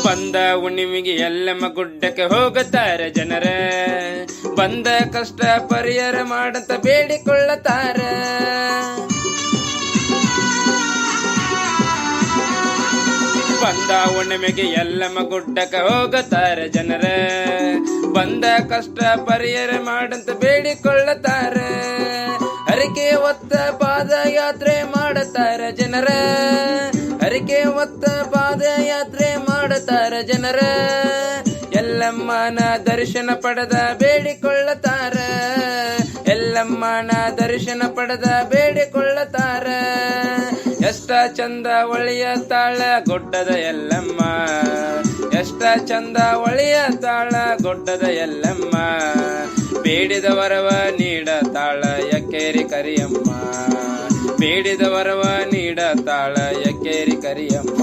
ಬಂದ ಹುಣ್ಣಿಮೆಗೆ ಎಲ್ಲಮ್ಮ ಗುಡ್ಡಕ್ಕೆ ಹೋಗುತ್ತಾರೆ ಜನರ, ಬಂದ ಕಷ್ಟ ಪರಿಹಾರ ಮಾಡಂತ ಬೇಡಿಕೊಳ್ಳತಾರ. ಬಂದ ಹುಣ್ಣಿಮೆಗೆ ಎಲ್ಲಮ್ಮ ಗುಡ್ಡಕ್ಕೆ ಹೋಗುತ್ತಾರೆ ಜನರ, ಬಂದ ಕಷ್ಟ ಪರಿಹಾರ ಮಾಡಂತ ಬೇಡಿಕೊಳ್ಳತಾರ. ಹರಿಕೆ ಹೊತ್ತ ಪಾದಯಾತ್ರೆ ಮಾಡುತ್ತಾರ ಜನರ, ಹರಿಕೆ ಹೊತ್ತ ಪಾದಯಾತ್ರೆ ಮಾಡುತ್ತಾರ ಜನರ. ಎಲ್ಲಮ್ಮನ ದರ್ಶನ ಪಡೆದ ಬೇಡಿಕೊಳ್ಳತಾರ, ಎಲ್ಲಮ್ಮನ ದರ್ಶನ ಪಡೆದ ಬೇಡಿಕೊಳ್ಳತಾರ. ಎಷ್ಟ ಚಂದ ಒಳಿಯ ತಾಳ ಗುಡ್ಡದ ಎಲ್ಲಮ್ಮ, ಎಷ್ಟ ಚಂದ ಒಳಿಯ ತಾಳ ಗುಡ್ಡದ ಎಲ್ಲಮ್ಮ. ಬೇಡಿದ ವರವ ನೀಡ ತಾಳ ಯಕ್ಕೇರಿ ಕರಿಯಮ್ಮ, ಬೇಡಿದ ವರವ ನೀಡ ತಾಳ ಯಕ್ಕೇರಿ ಕರಿಯಮ್ಮ.